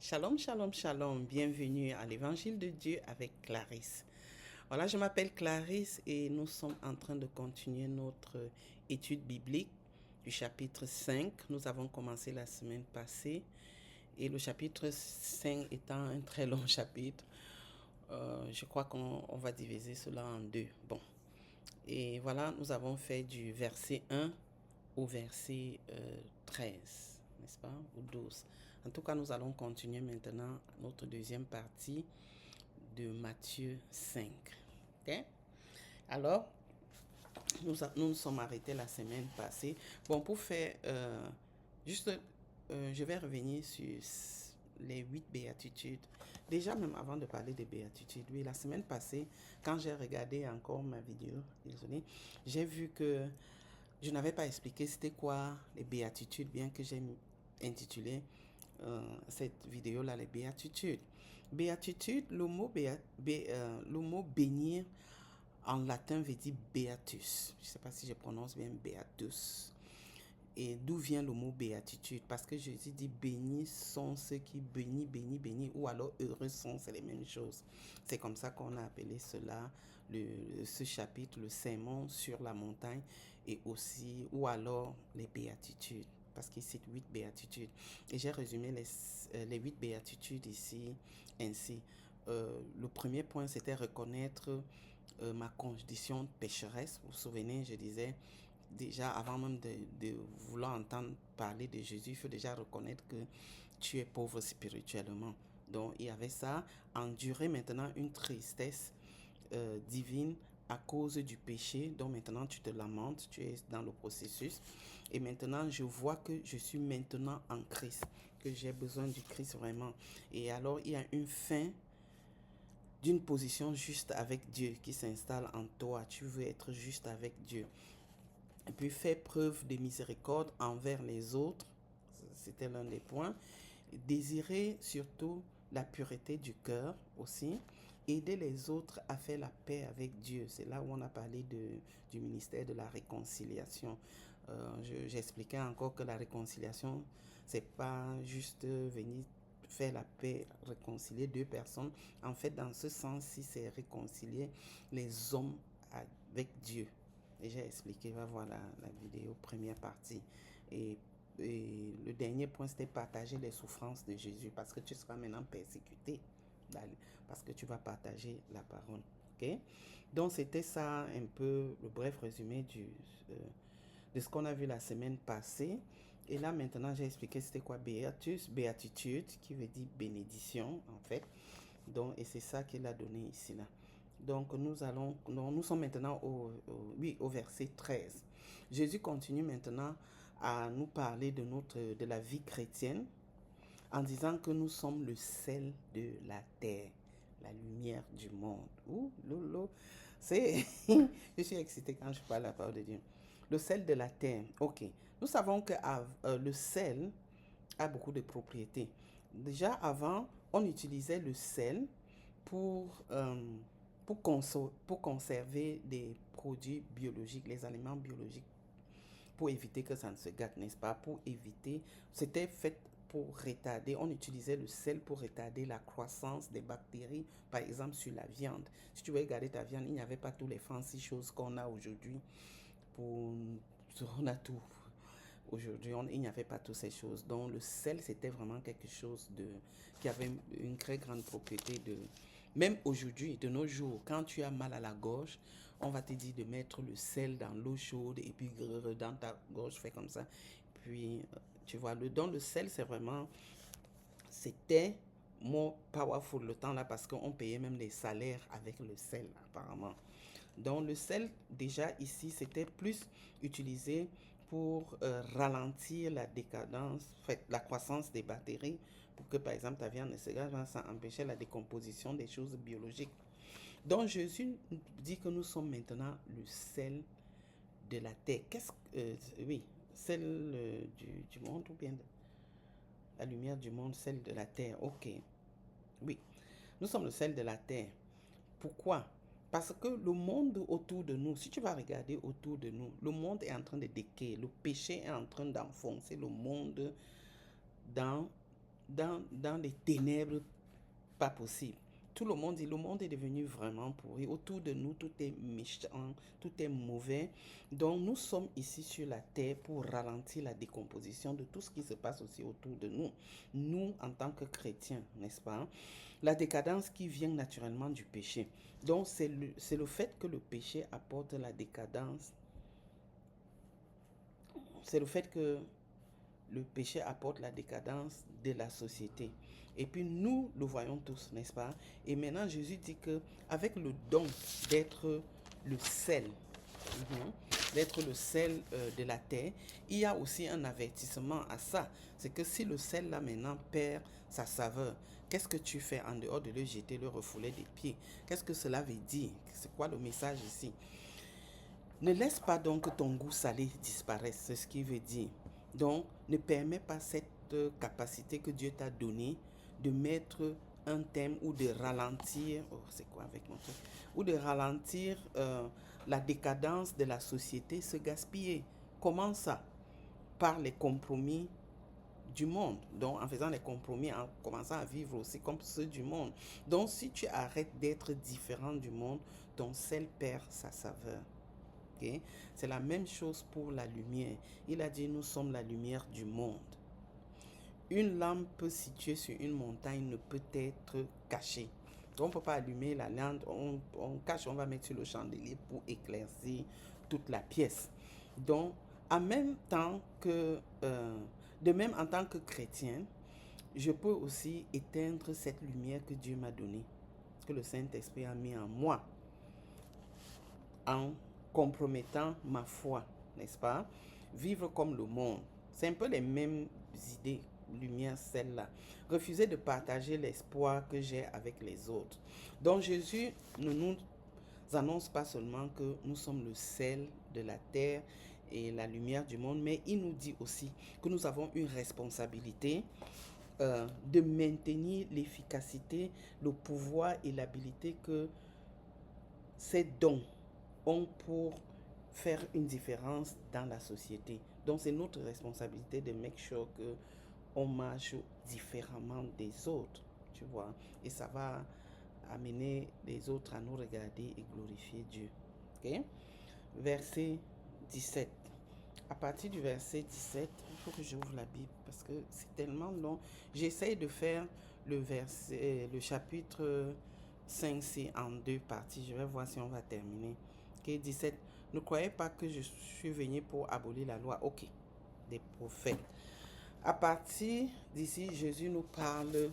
Shalom, shalom, shalom. Bienvenue à l'Évangile de Dieu avec Clarisse. Voilà, je m'appelle Clarisse et nous sommes en train de continuer notre étude biblique du chapitre 5. Nous avons commencé la semaine passée et le chapitre 5 étant un très long chapitre, je crois qu'on va diviser cela en deux. Bon, et voilà, nous avons fait du verset 1 au verset 13, n'est-ce pas, ou 12. En tout cas, nous allons continuer maintenant notre deuxième partie de Matthieu 5. Ok? Alors, nous sommes arrêtés la semaine passée. Bon, pour faire juste, je vais revenir sur les 8 béatitudes. Déjà, même avant de parler des béatitudes, oui, la semaine passée, quand j'ai regardé encore ma vidéo, désolé, j'ai vu que je n'avais pas expliqué c'était quoi les béatitudes, bien que j'ai intitulé cette vidéo-là les béatitudes. Béatitude, le mot bénir en latin veut dire beatus. Je ne sais pas si je prononce bien beatus. Et d'où vient le mot béatitude? Parce que Jésus dit bénis sont ceux qui bénis, ou alors heureux sont, c'est les mêmes choses. C'est comme ça qu'on a appelé cela, ce chapitre, le sermon sur la montagne, et aussi, ou alors les béatitudes, parce qu'il cite 8 béatitudes. Et j'ai résumé les 8 béatitudes ici ainsi. Le premier point, c'était reconnaître ma condition pécheresse. Vous vous souvenez, je disais, déjà, avant même de vouloir entendre parler de Jésus, il faut déjà reconnaître que tu es pauvre spirituellement. Donc, il y avait ça, endurer maintenant une tristesse divine à cause du péché. Donc, maintenant, tu te lamentes, tu es dans le processus. Et maintenant, je vois que je suis maintenant en Christ, que j'ai besoin du Christ vraiment. Et alors, il y a une fin d'une position juste avec Dieu qui s'installe en toi. Tu veux être juste avec Dieu. Et puis faire preuve de miséricorde envers les autres, c'était l'un des points. Désirer surtout la pureté du cœur aussi. Aider les autres à faire la paix avec Dieu. C'est là où on a parlé du ministère de la réconciliation. J'expliquais encore que la réconciliation, c'est pas juste venir faire la paix, réconcilier deux personnes. En fait, dans ce sens-ci, c'est réconcilier les hommes avec Dieu. Et j'ai expliqué, va voir la vidéo première partie. Et le dernier point, c'était partager les souffrances de Jésus, parce que tu seras maintenant persécuté, parce que tu vas partager la parole. Ok? Donc, c'était ça un peu le bref résumé de ce qu'on a vu la semaine passée. Et là, maintenant, j'ai expliqué c'était quoi Beatus, béatitude, qui veut dire bénédiction, en fait. Donc, et c'est ça qu'il a donné ici, là. Donc, nous sommes maintenant au verset 13. Jésus continue maintenant à nous parler de la vie chrétienne en disant que nous sommes le sel de la terre, la lumière du monde. Ouh, lolo, c'est... je suis excitée quand je parle la parole de Dieu. Le sel de la terre, ok. Nous savons que le sel a beaucoup de propriétés. Déjà, avant, on utilisait le sel pour, pour conserver des produits biologiques, les aliments biologiques, pour éviter que ça ne se gâte, n'est-ce pas? Pour éviter, c'était fait pour retarder, on utilisait le sel pour retarder la croissance des bactéries, par exemple sur la viande. Si tu veux garder ta viande, il n'y avait pas tous les fancy choses qu'on a aujourd'hui. Pour, on a tout. Aujourd'hui, il n'y avait pas toutes ces choses. Donc, le sel, c'était vraiment quelque chose qui avait une très grande propriété de... Même aujourd'hui, de nos jours, quand tu as mal à la gorge, on va te dire de mettre le sel dans l'eau chaude et puis dans ta gorge, fais comme ça. Puis, tu vois, le sel, c'est vraiment... C'était more powerful le temps là parce qu'on payait même les salaires avec le sel, apparemment. Donc le sel, déjà ici, c'était plus utilisé pour ralentir la décadence, la croissance des bactéries, pour que par exemple ta viande ne se gâche, ça empêchait la décomposition des choses biologiques. Donc Jésus dit que nous sommes maintenant le sel de la terre. Oui, sel du monde ou bien la lumière du monde, sel de la terre. Ok, oui, nous sommes le sel de la terre. Pourquoi? Parce que le monde autour de nous, si tu vas regarder autour de nous, le monde est en train de décaler, le péché est en train d'enfoncer le monde dans dans les ténèbres pas possible. Tout le monde dit, le monde est devenu vraiment pourri. Autour de nous, tout est méchant, tout est mauvais. Donc, nous sommes ici sur la terre pour ralentir la décomposition de tout ce qui se passe aussi autour de nous. Nous, en tant que chrétiens, n'est-ce pas? La décadence qui vient naturellement du péché. Donc, c'est le fait que le péché apporte la décadence. C'est le fait que le péché apporte la décadence de la société. Et puis nous le voyons tous, n'est-ce pas? Et maintenant Jésus dit que avec le don d'être le sel, d'être le sel de la terre, il y a aussi un avertissement à ça. C'est que si le sel là maintenant perd sa saveur, qu'est-ce que tu fais en dehors de le jeter, le refouler des pieds? Qu'est-ce que cela veut dire? C'est quoi le message ici? Ne laisse pas donc que ton goût salé disparaisse, c'est ce qu'il veut dire. Donc, ne permets pas cette capacité que Dieu t'a donnée de mettre un thème ou de ralentir, c'est quoi avec mon truc, ou de ralentir la décadence de la société, se gaspiller. Comment ça? Par les compromis du monde. Donc, en faisant les compromis, en commençant à vivre aussi comme ceux du monde. Donc, si tu arrêtes d'être différent du monde, ton sel perd sa saveur. Okay? C'est la même chose pour la lumière. Il a dit, nous sommes la lumière du monde. Une lampe située sur une montagne ne peut être cachée. Donc, on ne peut pas allumer la lampe, on cache, on va mettre sur le chandelier pour éclaircir toute la pièce. Donc, en même temps que, de même en tant que chrétien, je peux aussi éteindre cette lumière que Dieu m'a donnée, que le Saint-Esprit a mis en moi, en compromettant ma foi, n'est-ce pas? Vivre comme le monde. C'est un peu les mêmes idées, lumière, celle-là. Refuser de partager l'espoir que j'ai avec les autres. Donc Jésus ne nous annonce pas seulement que nous sommes le sel de la terre et la lumière du monde, mais il nous dit aussi que nous avons une responsabilité de maintenir l'efficacité, le pouvoir et l'habilité que ces dons ont pour faire une différence dans la société. Donc c'est notre responsabilité de make sure que on marche différemment des autres, tu vois. Et ça va amener les autres à nous regarder et glorifier Dieu. Ok? Verset 17. À partir du verset 17, il faut que j'ouvre la Bible parce que c'est tellement long. J'essaye de faire le chapitre 5C en deux parties. Je vais voir si on va terminer. Ok, 17. Ne croyez pas que je suis venu pour abolir la loi. Ok, des prophètes. À partir d'ici, Jésus nous parle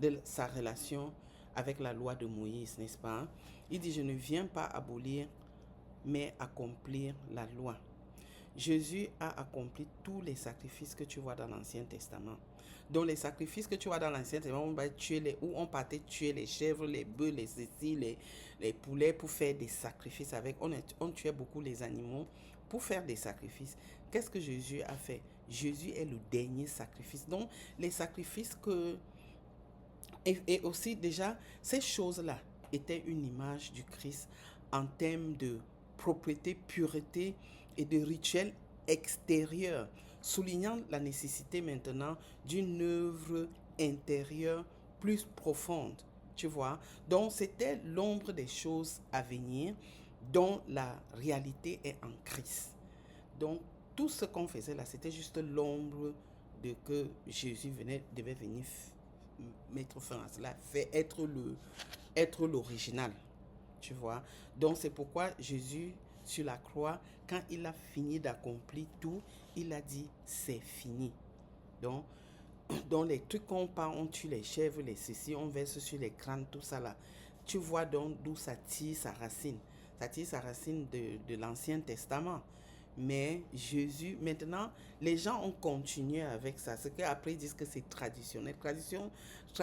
de sa relation avec la loi de Moïse, n'est-ce pas? Il dit, je ne viens pas abolir, mais accomplir la loi. Jésus a accompli tous les sacrifices que tu vois dans l'Ancien Testament. Donc les sacrifices que tu vois dans l'Ancien Testament, on partait tuer les chèvres, les bœufs, les cécilles, les poulets pour faire des sacrifices avec. On tuait beaucoup les animaux pour faire des sacrifices. Qu'est-ce que Jésus a fait? Jésus est le dernier sacrifice. Donc les sacrifices que... Et aussi déjà, ces choses-là étaient une image du Christ en termes de propreté, pureté et de rituels extérieurs, soulignant la nécessité maintenant d'une œuvre intérieure plus profonde, tu vois. Donc c'était l'ombre des choses à venir dont la réalité est en Christ. Donc tout ce qu'on faisait là, c'était juste l'ombre de que Jésus devait venir mettre fin à cela, fait être l'original, tu vois. Donc c'est pourquoi Jésus sur la croix, quand il a fini d'accomplir tout, il a dit c'est fini. Donc dans les trucs qu'on parle, on tue les chèvres, les ceci, on verse sur les crânes, tout ça là. Tu vois donc d'où ça tire sa racine. Ça tire sa racine de l'Ancien Testament. Mais Jésus, maintenant, les gens ont continué avec ça. Ce qu'après ils disent que c'est traditionnel.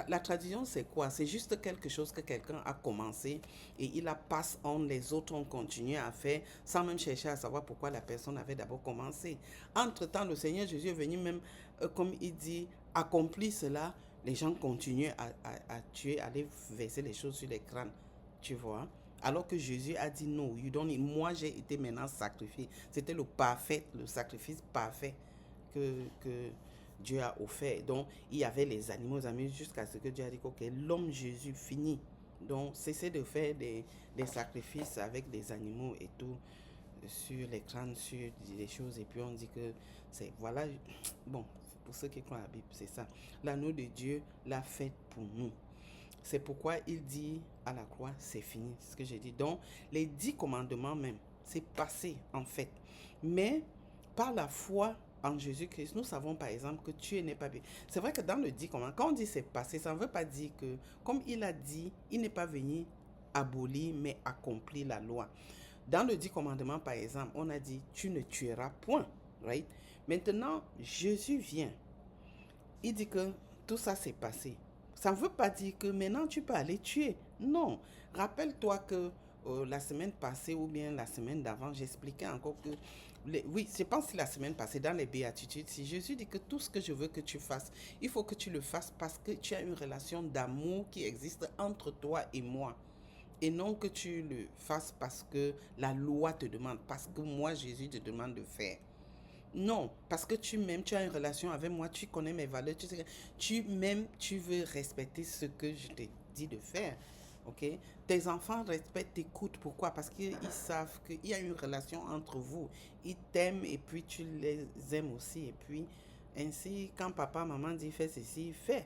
La tradition, c'est quoi? C'est juste quelque chose que quelqu'un a commencé et il a passé on, les autres ont continué à faire sans même chercher à savoir pourquoi la personne avait d'abord commencé. Entre-temps, le Seigneur Jésus est venu même, comme il dit, accomplir cela. Les gens continuent à tuer, à aller verser les choses sur les crânes. Tu vois? Alors que Jésus a dit non, moi j'ai été maintenant sacrifié. C'était le sacrifice parfait que Dieu a offert. Donc, il y avait les animaux jusqu'à ce que Dieu a dit, ok, l'homme Jésus finit. Donc, cessez de faire des sacrifices avec des animaux et tout sur l'écran, sur des choses. Et puis, on dit que c'est, voilà, bon, pour ceux qui croient à la Bible, c'est ça. L'agneau de Dieu l'a fait pour nous. C'est pourquoi il dit à la croix, c'est fini, c'est ce que j'ai dit. Donc, les 10 commandements même, c'est passé en fait. Mais par la foi en Jésus-Christ, nous savons par exemple que Dieu n'est pas bien. C'est vrai que dans le 10 commandements, quand on dit c'est passé, ça ne veut pas dire que, comme il a dit, il n'est pas venu abolir, mais accomplir la loi. Dans le 10 commandements, par exemple, on a dit, tu ne tueras point. Right? Maintenant, Jésus vient. Il dit que tout ça s'est passé. Ça ne veut pas dire que maintenant tu peux aller tuer. Non. Rappelle-toi que la semaine passée ou bien la semaine d'avant, j'expliquais encore que, oui, je pense que la semaine passée, dans les béatitudes, si Jésus dit que tout ce que je veux que tu fasses, il faut que tu le fasses parce que tu as une relation d'amour qui existe entre toi et moi. Et non que tu le fasses parce que la loi te demande, parce que moi, Jésus te demande de faire. Non, parce que tu m'aimes, tu as une relation avec moi, tu connais mes valeurs, tu m'aimes, tu veux respecter ce que je t'ai dit de faire. Ok? Tes enfants respectent, t'écoutent. Pourquoi? Parce qu'ils savent qu'il y a une relation entre vous. Ils t'aiment et puis tu les aimes aussi. Et puis, ainsi, quand papa, maman dit fais ceci, fais.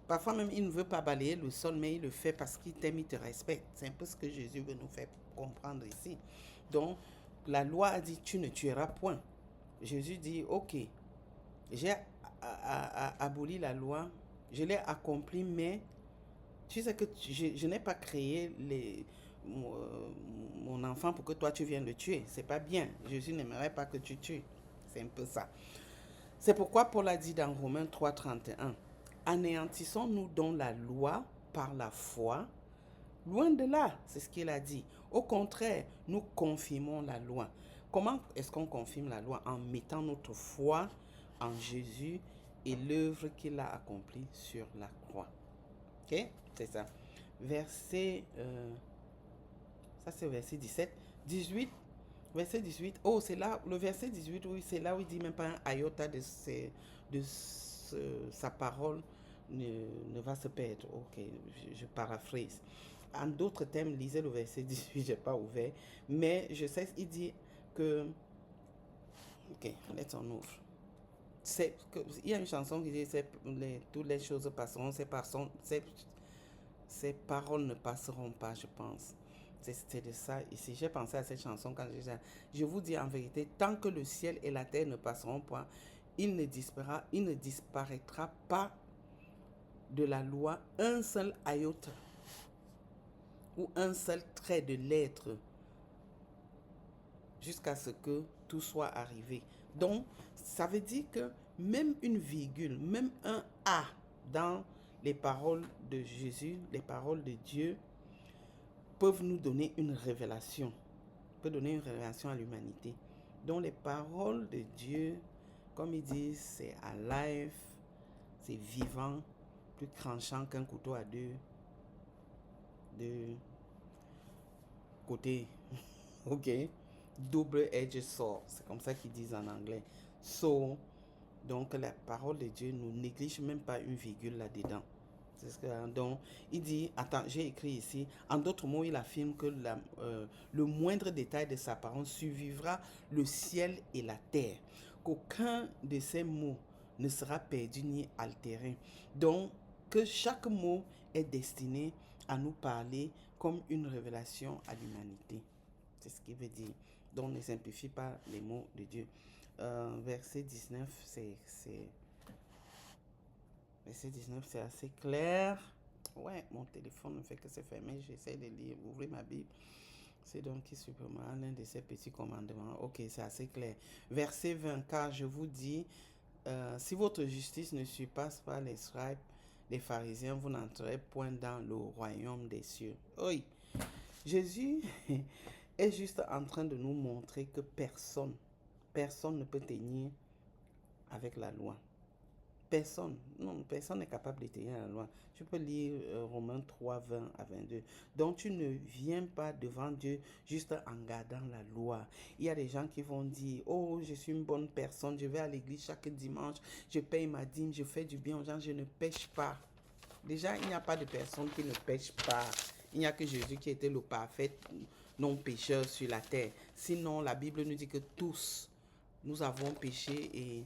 Parfois même, il ne veut pas balayer le sol, mais il le fait parce qu'il t'aime, il te respecte. C'est un peu ce que Jésus veut nous faire comprendre ici. Donc, la loi a dit tu ne tueras point. Jésus dit, ok, j'ai aboli la loi, je l'ai accompli, mais tu sais que je n'ai pas créé mon enfant pour que toi tu viennes le tuer. C'est pas bien. Jésus n'aimerait pas que tu tues. C'est un peu ça. C'est pourquoi Paul a dit dans Romains 3,31, anéantissons-nous donc la loi par la foi. Loin de là, c'est ce qu'il a dit. Au contraire, nous confirmons la loi. Comment est-ce qu'on confirme la loi? En mettant notre foi en Jésus et l'œuvre qu'il a accomplie sur la croix. Ok? C'est ça. Verset, ça c'est verset 17. 18, verset 18. Oh, c'est là, le verset 18, oui, c'est là où il dit même pas un iota sa parole ne va se perdre. Ok, je paraphrase. En d'autres termes, lisez le verset 18, je n'ai pas ouvert. Mais je sais, il dit que... Ok, let's on ouvre. Il y a une chanson qui dit toutes les choses passeront, ces paroles ne passeront pas, je pense. C'est de ça ici. J'ai pensé à cette chanson quand je vous dis en vérité, tant que le ciel et la terre ne passeront pas, il ne disparaîtra pas de la loi un seul iota ou un seul trait de lettre jusqu'à ce que tout soit arrivé. Donc, ça veut dire que même une virgule, même un A dans les paroles de Jésus, les paroles de Dieu, peuvent nous donner une révélation, peut donner une révélation à l'humanité. Donc, les paroles de Dieu, comme ils disent, c'est alive, c'est vivant, plus tranchant qu'un couteau à deux côtés. Ok? Double-edged sword, c'est comme ça qu'ils disent en anglais. So, donc la parole de Dieu ne néglige même pas une virgule là-dedans. C'est ce que, donc, il dit, attends, j'ai écrit ici, en d'autres mots, il affirme que le moindre détail de sa parole survivra le ciel et la terre, qu'aucun de ces mots ne sera perdu ni altéré. Donc, que chaque mot est destiné à nous parler comme une révélation à l'humanité. C'est ce qu'il veut dire. Donc, ne simplifie pas les mots de Dieu. Verset 19, verset 19, c'est assez clair. Ouais, mon téléphone ne fait que se fermer. J'essaie de lire, ouvrir ma Bible. C'est donc qui supprima l'un de ces petits commandements. Ok, c'est assez clair. Verset 20, car je vous dis, si votre justice ne surpasse pas les scribes, les pharisiens, vous n'entrerez point dans le royaume des cieux. Oui, Jésus est juste en train de nous montrer que personne ne peut tenir avec la loi. Personne n'est capable de tenir la loi. Tu peux lire Romains 3, 20 à 22. Donc tu ne viens pas devant Dieu juste en gardant la loi. Il y a des gens qui vont dire, oh, je suis une bonne personne, je vais à l'église chaque dimanche, je paye ma dîme, je fais du bien aux gens, je ne pêche pas. Déjà, il n'y a pas de personne qui ne pêche pas. Il n'y a que Jésus qui était le parfait non-pécheur sur la terre. Sinon, la Bible nous dit que tous, nous avons péché et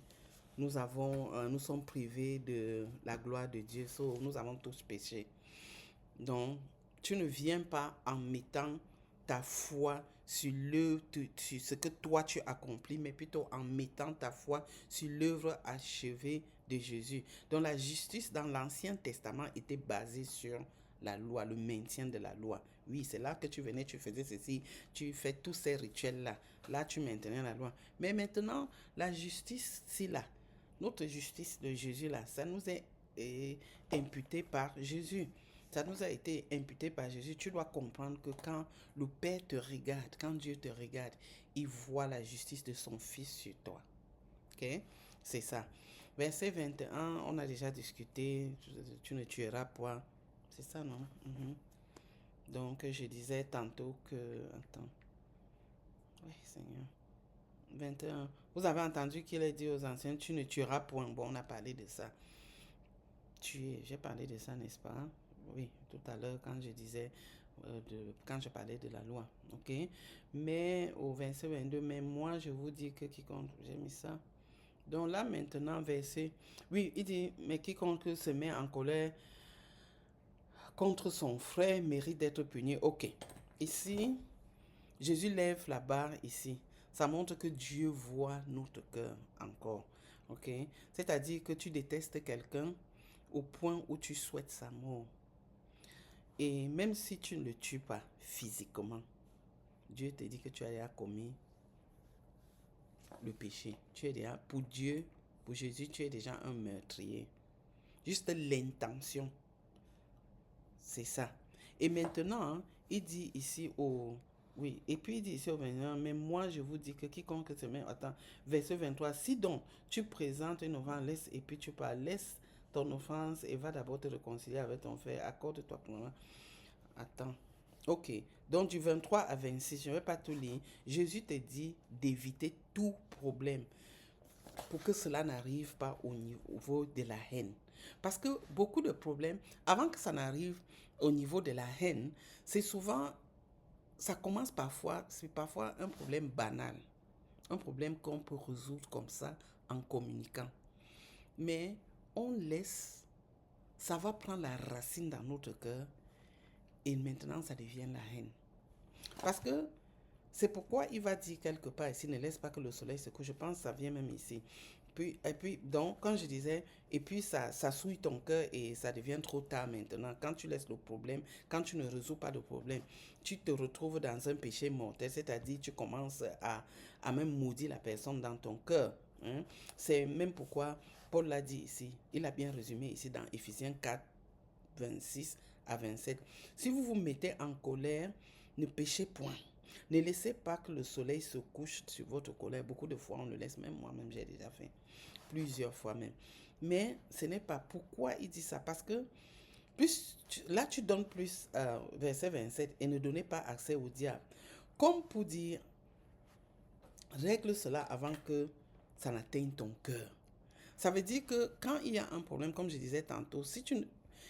nous sommes privés de la gloire de Dieu. Nous avons tous péché. Donc, tu ne viens pas en mettant ta foi sur ce que toi tu accomplis, mais plutôt en mettant ta foi sur l'œuvre achevée de Jésus. Donc, la justice dans l'Ancien Testament était basée sur la loi, le maintien de la loi. Oui, c'est là que tu venais, tu faisais ceci, tu fais tous ces rituels-là. Là, tu maintenais la loi. Mais maintenant, la justice, c'est là. Notre justice de Jésus, là, ça nous est imputé par Jésus. Ça nous a été imputé par Jésus. Tu dois comprendre que quand le Père te regarde, quand Dieu te regarde, il voit la justice de son Fils sur toi. Ok? C'est ça. Verset 21, on a déjà discuté. Tu ne tueras point. C'est ça, non? Donc, je disais tantôt que... Attends. Oui, Seigneur. 21. Vous avez entendu qu'il a dit aux anciens, tu ne tueras point. Bon, on a parlé de ça. Tuer, j'ai parlé de ça, n'est-ce pas? Oui, tout à l'heure quand je disais, quand je parlais de la loi, ok? Mais au verset 22, mais moi je vous dis que quiconque, j'ai mis ça. Donc là maintenant, verset, oui, il dit, mais quiconque se met en colère contre son frère mérite d'être puni. Ok, ici, Jésus lève la barre ici. Ça montre que Dieu voit notre cœur encore, ok? C'est-à-dire que tu détestes quelqu'un au point où tu souhaites sa mort. Et même si tu ne le tues pas physiquement, Dieu te dit que tu as déjà commis le péché. Tu es déjà, pour Dieu, pour Jésus, tu es déjà un meurtrier. Juste l'intention, c'est ça. Et maintenant, il dit ici au... Oui, et puis il dit ici au 21, mais moi je vous dis que quiconque se met... Attends, verset 23, si donc tu présentes une offense, laisse, et puis tu parles, laisse ton offense et va d'abord te réconcilier avec ton frère, accorde-toi pour moi. Attends. Ok. Donc du 23 à 26, je ne vais pas tout lire. Jésus te dit d'éviter tout problème pour que cela n'arrive pas au niveau de la haine. Parce que beaucoup de problèmes, avant que ça n'arrive au niveau de la haine, c'est souvent, ça commence parfois, c'est parfois un problème banal. Un problème qu'on peut résoudre comme ça en communiquant. Mais on laisse, ça va prendre la racine dans notre cœur et maintenant ça devient la haine. Parce que c'est pourquoi il va dire quelque part ici, ne laisse pas que le soleil se couche. Je pense que ça vient même ici. Et puis, donc, quand je disais, et puis ça souille ton cœur et ça devient trop tard maintenant. Quand tu laisses le problème, quand tu ne résous pas le problème, tu te retrouves dans un péché mortel, c'est-à-dire tu commences à même maudire la personne dans ton cœur. Hein? C'est même pourquoi Paul l'a dit ici. Il a bien résumé ici dans Éphésiens 4, 26 à 27. Si vous vous mettez en colère, ne péchez point. Ne laissez pas que le soleil se couche sur votre colère. Beaucoup de fois, on le laisse, même moi-même, j'ai déjà fait. Plusieurs fois même. Mais ce n'est pas pourquoi il dit ça. Parce que là, tu donnes plus, verset 27, et ne donnez pas accès au diable. Comme pour dire, règle cela avant que ça n'atteigne ton cœur. Ça veut dire que quand il y a un problème, comme je disais tantôt,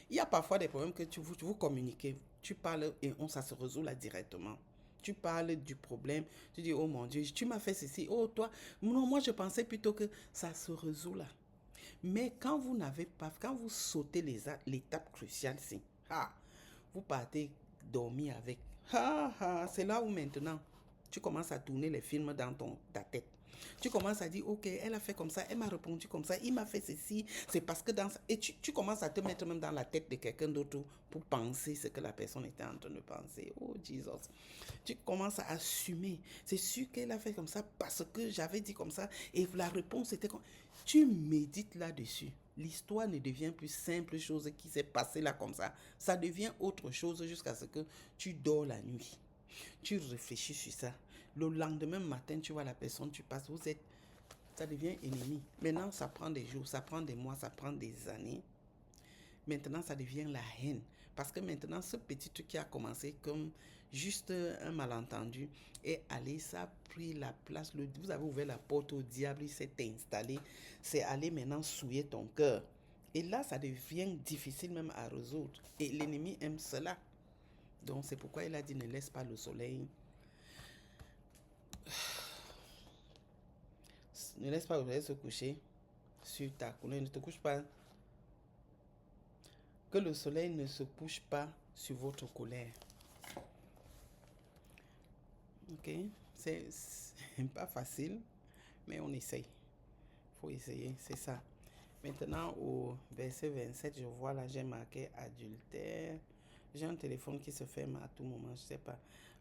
il y a parfois des problèmes que vous communiquez, tu parles et ça se résout là directement. Tu parles du problème, tu dis, oh mon Dieu, tu m'as fait ceci, oh toi, non, moi je pensais plutôt que ça se résout là. Mais quand vous n'avez pas, quand vous sautez l'étape cruciale, vous partez dormir avec. C'est là où maintenant, tu commences à tourner les films dans ta tête. Tu commences à dire, ok, elle a fait comme ça, elle m'a répondu comme ça, il m'a fait ceci, c'est parce que dans ça... Et tu commences à te mettre même dans la tête de quelqu'un d'autre pour penser ce que la personne était en train de penser. Oh, Jesus. Tu commences à assumer. C'est sûr qu'elle a fait comme ça parce que j'avais dit comme ça et la réponse était comme... Tu médites là-dessus. L'histoire ne devient plus simple chose qui s'est passée là comme ça. Ça devient autre chose jusqu'à ce que tu dors la nuit. Tu réfléchis sur ça. Le lendemain matin, tu vois la personne, tu passes, ça devient ennemi. Maintenant, ça prend des jours, ça prend des mois, ça prend des années. Maintenant, ça devient la haine. Parce que maintenant, ce petit truc qui a commencé comme juste un malentendu est allé, ça a pris la place. Vous avez ouvert la porte au diable, il s'est installé. C'est allé maintenant souiller ton cœur. Et là, ça devient difficile même à résoudre. Et l'ennemi aime cela. Donc, c'est pourquoi il a dit, ne laisse pas le soleil. Ne laisse pas le soleil se coucher sur ta colère. Ne te couche pas. Que le soleil ne se couche pas sur votre colère. Ok? C'est pas facile, mais on essaye. Il faut essayer, c'est ça. Maintenant, au verset 27, je vois là, j'ai marqué adultère. J'ai un téléphone qui se ferme à tout moment, je ne sais pas.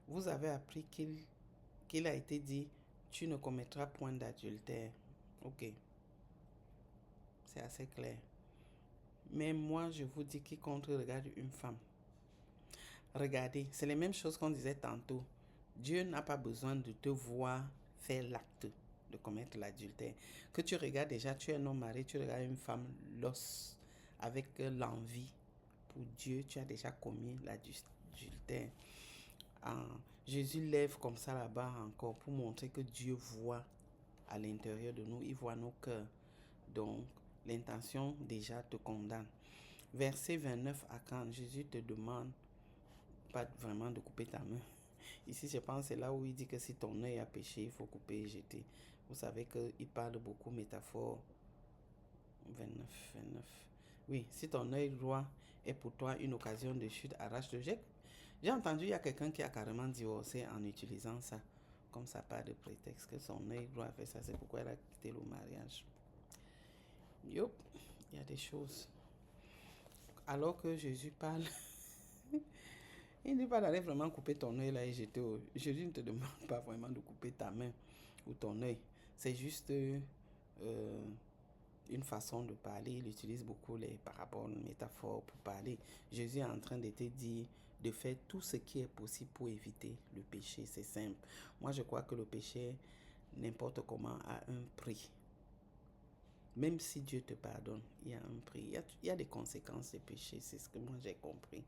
Vous avez appris qu'il a été dit, tu ne commettras point d'adultère. Ok. C'est assez clair. Mais moi, je vous dis, quiconque regarde une femme, regardez, c'est les mêmes choses qu'on disait tantôt. Dieu n'a pas besoin de te voir faire l'acte de commettre l'adultère. Que tu regardes déjà, tu es un homme marié, tu regardes une femme l'os avec l'envie. Pour Dieu, tu as déjà commis l'adultère. Jésus lève comme ça là-bas encore pour montrer que Dieu voit à l'intérieur de nous, il voit nos cœurs. Donc, l'intention déjà te condamne. Verset 29 à 40, Jésus te demande pas vraiment de couper ta main. Ici, je pense, c'est là où il dit que si ton œil a péché, il faut couper et jeter. Vous savez qu'il parle beaucoup métaphore. 29. Oui, si ton œil droit est pour toi une occasion de chute, arrache-le. J'ai entendu, il y a quelqu'un qui a carrément divorcé en utilisant ça. Comme ça, pas de prétexte que son œil droit a fait ça. C'est pourquoi elle a quitté le mariage. Yop, il y a des choses. Alors que Jésus parle, il ne dit pas d'aller vraiment couper ton œil là et jeter. Jésus ne te demande pas vraiment de couper ta main ou ton œil. C'est juste une façon de parler. Il utilise beaucoup les paraboles, les métaphores pour parler. Jésus est en train de te dire de faire tout ce qui est possible pour éviter le péché. C'est simple. Moi, je crois que le péché, n'importe comment, a un prix. Même si Dieu te pardonne, il y a un prix. Il y a des conséquences du péché. C'est ce que moi j'ai compris.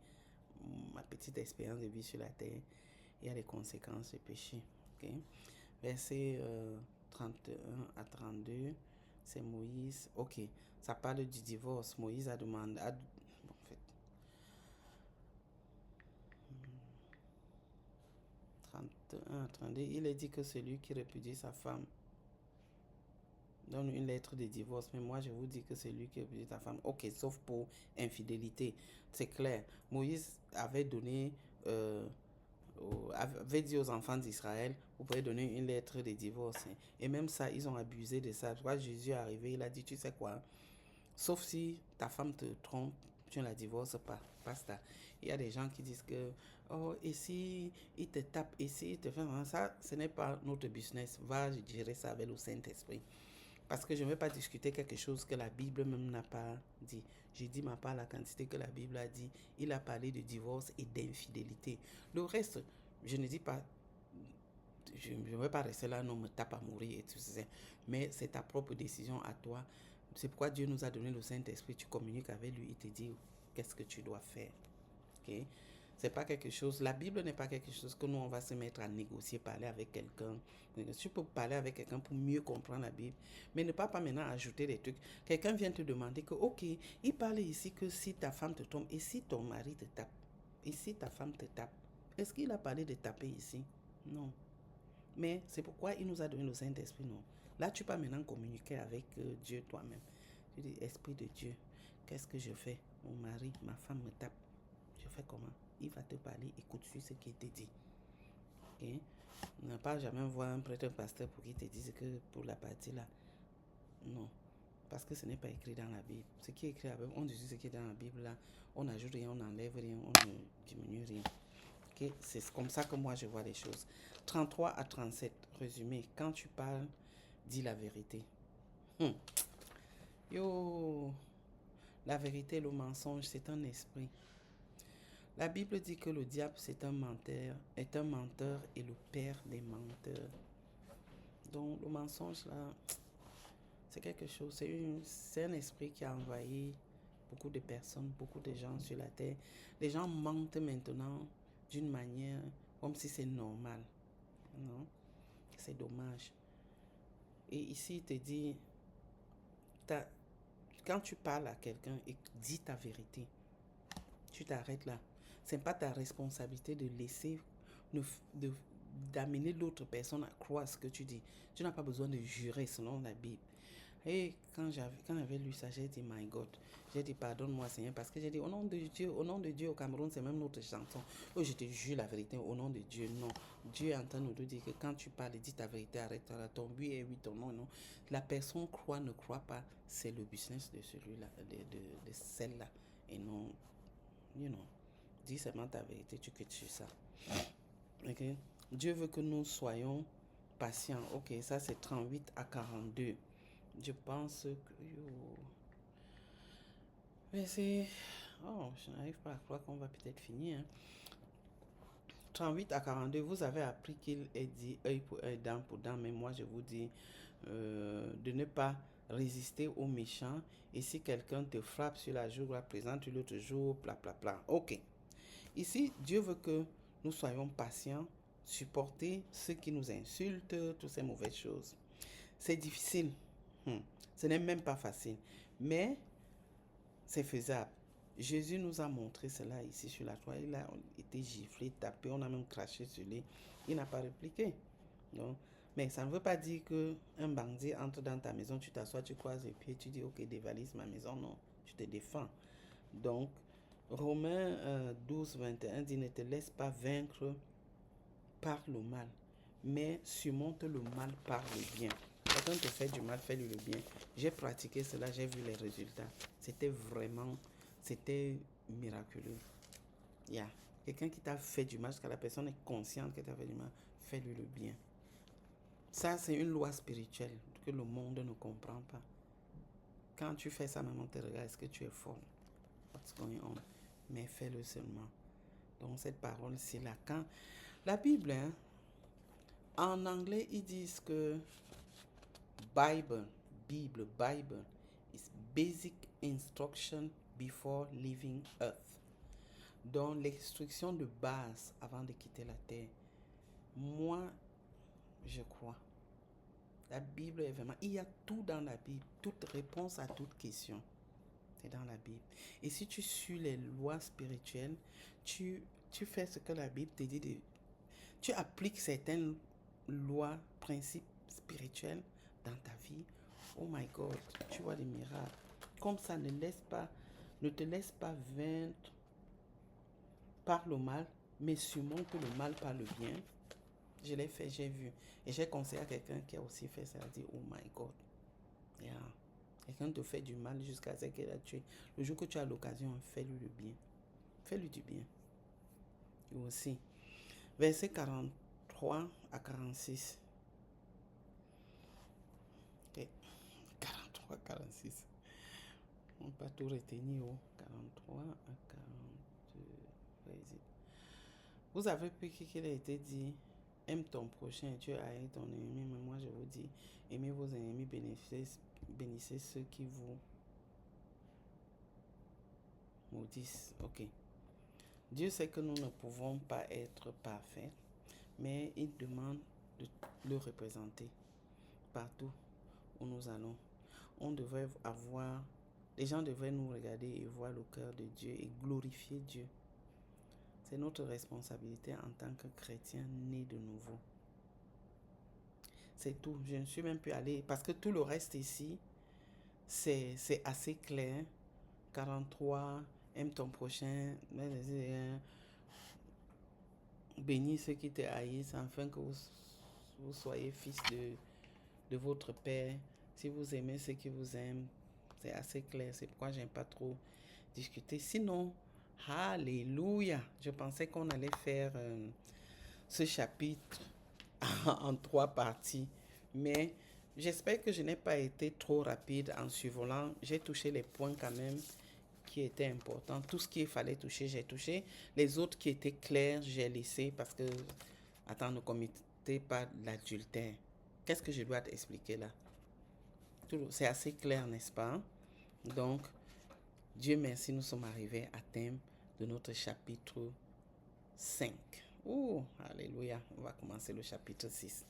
Ma petite expérience de vie sur la terre, il y a des conséquences du péché. Okay? Verset 31 à 32, c'est Moïse. Ok, ça parle du divorce. Moïse a demandé... Bon, en fait, 31 à 32, il est dit que celui qui répudie sa femme donne une lettre de divorce, mais moi je vous dis que c'est lui qui répudie ta femme. Ok, sauf pour infidélité. C'est clair. Moïse avait donné... avait dit aux enfants d'Israël, vous pouvez donner une lettre de divorce. Et même ça, ils ont abusé de ça. Quand Jésus est arrivé, il a dit, tu sais quoi, sauf si ta femme te trompe, tu ne la divorces pas. Basta. Il y a des gens qui disent que, oh, et si il te tape, et si il te fait ça, ce n'est pas notre business. Va gérer ça avec le Saint-Esprit. Parce que je ne vais pas discuter quelque chose que la Bible même n'a pas dit. J'ai dit ma part la quantité que la Bible a dit. Il a parlé de divorce et d'infidélité. Le reste, je ne dis pas, je ne vais pas rester là, non, me tape à mourir et tout ça. Mais c'est ta propre décision à toi. C'est pourquoi Dieu nous a donné le Saint-Esprit. Tu communiques avec lui, il te dit qu'est-ce que tu dois faire. Ok? C'est pas quelque chose, la Bible n'est pas quelque chose que nous on va se mettre à négocier, parler avec quelqu'un. Tu peux parler avec quelqu'un pour mieux comprendre la Bible, mais ne pas maintenant ajouter des trucs. Quelqu'un vient te demander que, ok, il parle ici que si ta femme te trompe, et si ton mari te tape, et si ta femme te tape, est-ce qu'il a parlé de taper ici? Non. Mais c'est pourquoi il nous a donné le Saint-Esprit, non. Là, tu peux maintenant communiquer avec Dieu toi-même. Tu dis, Esprit de Dieu, qu'est-ce que je fais? Mon mari, ma femme me tape. Je fais comment? Il va te parler, écoute, suis ce qui te dit. Okay? Ne pas jamais voir un prêtre, un pasteur pour qu'il te dise que pour la partie là. Non. Parce que ce n'est pas écrit dans la Bible. Ce qui est écrit, on dit ce qui est dans la Bible là. On n'ajoute rien, on n'enlève rien, on ne diminue rien. Okay? C'est comme ça que moi je vois les choses. 33 à 37, résumé. Quand tu parles, dis la vérité. Yo, la vérité, le mensonge, c'est un esprit. La Bible dit que le diable est un menteur et le père des menteurs. Donc le mensonge là, C'est quelque chose, c'est un esprit qui a envahi beaucoup de personnes, beaucoup de gens sur la terre. Les gens mentent maintenant d'une manière comme si c'est normal. Non, c'est dommage. Et ici, il te dit, quand tu parles à quelqu'un et dis ta vérité, tu t'arrêtes là. Ce n'est pas ta responsabilité de laisser, d'amener l'autre personne à croire ce que tu dis. Tu n'as pas besoin de jurer selon la Bible. Et quand j'avais lu ça, j'ai dit, my God, j'ai dit, pardonne-moi Seigneur, parce que j'ai dit, au nom de Dieu au Cameroun, c'est même notre chanson. Oh, je te jure la vérité, au nom de Dieu, non. Dieu est en train de nous dire que quand tu parles, dis ta vérité, arrête, ton oui est oui, ton non, non. La personne croit, ne croit pas, c'est le business de celui-là, de celle-là, et non, dis seulement ta vérité, tu quittes sur ça. Ok? Dieu veut que nous soyons patients. Ok, ça c'est 38 à 42. Je pense que... Mais c'est... Oh, je n'arrive pas à croire qu'on va peut-être finir. 38 à 42, vous avez appris qu'il est dit œil pour œil, dent pour dent, mais moi je vous dis de ne pas résister aux méchants. Et si quelqu'un te frappe sur la joue, présente-lui l'autre jour, bla bla bla. Ok. Ici, Dieu veut que nous soyons patients, supporter ceux qui nous insultent, toutes ces mauvaises choses. C'est difficile. Ce n'est même pas facile. Mais c'est faisable. Jésus nous a montré cela ici sur la croix. Il a été giflé, tapé, on a même craché sur lui. Il n'a pas répliqué. Non. Mais ça ne veut pas dire qu'un bandit entre dans ta maison, tu t'assois, tu croises les pieds, tu dis ok, dévalise ma maison. Non, tu te défends. Donc, Romains 12, 21 dit ne te laisse pas vaincre par le mal, mais surmonte le mal par le bien. Quand on te fait du mal, fais-lui le bien. J'ai pratiqué cela, j'ai vu les résultats. C'était miraculeux. Quelqu'un qui t'a fait du mal, parce que la personne est consciente que t'a fait du mal, fais-lui le bien. Ça, c'est une loi spirituelle que le monde ne comprend pas. Quand tu fais ça, maman te regarde, est-ce que tu es folle? What's going on? Mais fais-le seulement. Donc, cette parole, c'est là. Quand la Bible, en anglais, ils disent que Bible is basic instruction before leaving earth. Donc, l'instruction de base avant de quitter la terre. Moi, je crois. La Bible est vraiment... Il y a tout dans la Bible. Toute réponse à toute question. C'est dans la Bible. Et si tu suis les lois spirituelles, tu fais ce que la Bible te dit. Tu appliques certaines lois, principes spirituels dans ta vie. Oh my God, tu vois des miracles. Comme ça, ne te laisse pas vaincre par le mal, mais surmonte le mal par le bien. Je l'ai fait, j'ai vu. Et j'ai conseillé à quelqu'un qui a aussi fait ça. Il a dit, oh my God. Yeah. Quelqu'un te fait du mal jusqu'à ce qu'il a tué. Le jour que tu as l'occasion, fais-lui le bien. Fais-lui du bien. Et aussi. Verset 43 à 46. Okay. 43 à 46. On ne peut pas tout retenir. 43 à 42. Vous avez pu qu'il a été dit, aime ton prochain et tu haïs ton ennemi. Mais moi je vous dis, aimez vos ennemis, bénissez ceux qui vous maudissent. Ok. Dieu sait que nous ne pouvons pas être parfaits, mais il demande de le représenter partout où nous allons. Les gens devraient nous regarder et voir le cœur de Dieu et glorifier Dieu. C'est notre responsabilité en tant que chrétien né de nouveau. C'est tout. Je ne suis même plus allée parce que tout le reste ici, c'est assez clair. 43, aime ton prochain, bénis ceux qui te haïssent afin que vous soyez fils de votre Père. Si vous aimez ceux qui vous aiment, c'est assez clair. C'est pourquoi j'aime pas trop discuter. Sinon, alléluia. Je pensais qu'on allait faire ce chapitre en 3 parties. Mais j'espère que je n'ai pas été trop rapide en survolant. J'ai touché les points quand même qui étaient importants. Tout ce qu'il fallait toucher, j'ai touché. Les autres qui étaient clairs, j'ai laissé parce que, attends, ne commettez pas l'adultère. Qu'est-ce que je dois t'expliquer là? C'est assez clair, n'est-ce pas? Donc, Dieu merci, nous sommes arrivés à thème de notre chapitre 5. Ouh, alléluia, on va commencer le chapitre 6.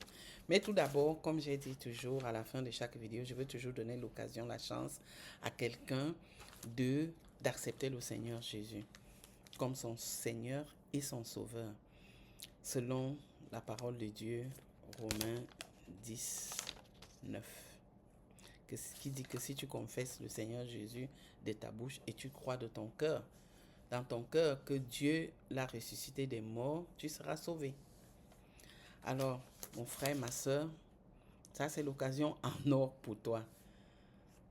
Mais tout d'abord, comme j'ai dit toujours à la fin de chaque vidéo, je veux toujours donner l'occasion, la chance à quelqu'un d'accepter le Seigneur Jésus comme son Seigneur et son Sauveur. Selon la parole de Dieu, Romains 10, 9, qui dit que si tu confesses le Seigneur Jésus de ta bouche et tu crois de ton cœur, dans ton cœur, que Dieu l'a ressuscité des morts, tu seras sauvé. Alors, mon frère, ma soeur, ça c'est l'occasion en or pour toi.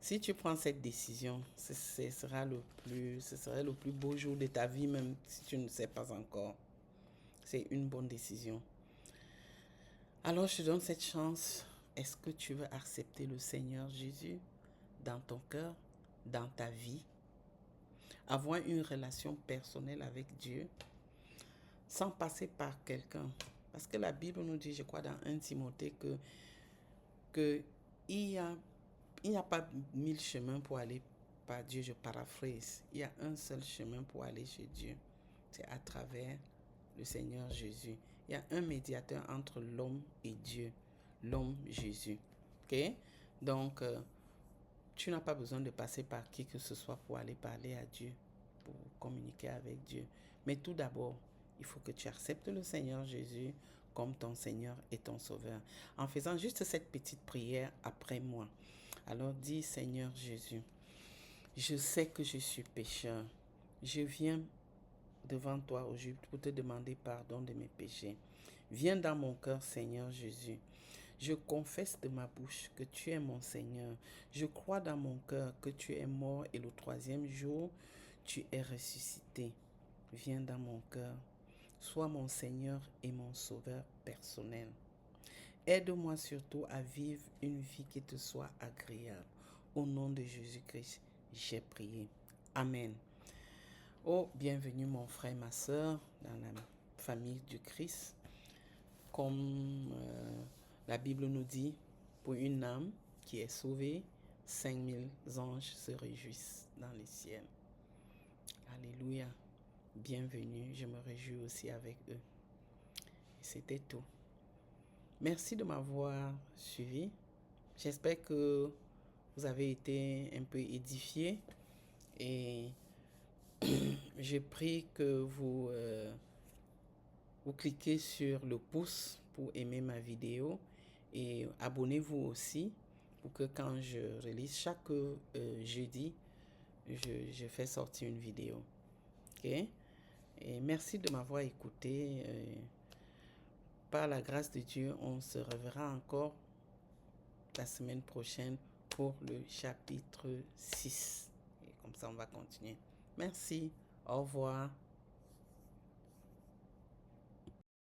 Si tu prends cette décision, ce serait le plus beau jour de ta vie, même si tu ne sais pas encore. C'est une bonne décision. Alors, je te donne cette chance. Est-ce que tu veux accepter le Seigneur Jésus dans ton cœur, dans ta vie? Avoir une relation personnelle avec Dieu sans passer par quelqu'un. Parce que la Bible nous dit, je crois dans 1 Timothée, que il n'y a pas 1000 chemins pour aller par Dieu, je paraphrase. Il y a un seul chemin pour aller chez Dieu. C'est à travers le Seigneur Jésus. Il y a un médiateur entre l'homme et Dieu, l'homme Jésus. Ok? Donc, tu n'as pas besoin de passer par qui que ce soit pour aller parler à Dieu, pour communiquer avec Dieu. Mais tout d'abord, il faut que tu acceptes le Seigneur Jésus comme ton Seigneur et ton Sauveur. En faisant juste cette petite prière après moi. Alors dis, Seigneur Jésus, je sais que je suis pécheur. Je viens devant toi aujourd'hui pour te demander pardon de mes péchés. Viens dans mon cœur, Seigneur Jésus. Je confesse de ma bouche que tu es mon Seigneur. Je crois dans mon cœur que tu es mort et le 3e jour, tu es ressuscité. Viens dans mon cœur. Sois mon Seigneur et mon Sauveur personnel. Aide-moi surtout à vivre une vie qui te soit agréable. Au nom de Jésus-Christ, j'ai prié. Amen. Oh, bienvenue mon frère, ma soeur, dans la famille du Christ. Comme la Bible nous dit, pour une âme qui est sauvée, 5000 anges se réjouissent dans les ciels. Alléluia. Bienvenue, je me réjouis aussi avec eux. Et c'était tout. Merci de m'avoir suivi. J'espère que vous avez été un peu édifiés et je prie que vous cliquez sur le pouce pour aimer ma vidéo et abonnez-vous aussi pour que quand je release chaque jeudi, je fais sortir une vidéo. Ok? Et merci de m'avoir écouté. Par la grâce de Dieu, on se reverra encore la semaine prochaine pour le chapitre 6. Et comme ça, on va continuer. Merci. Au revoir.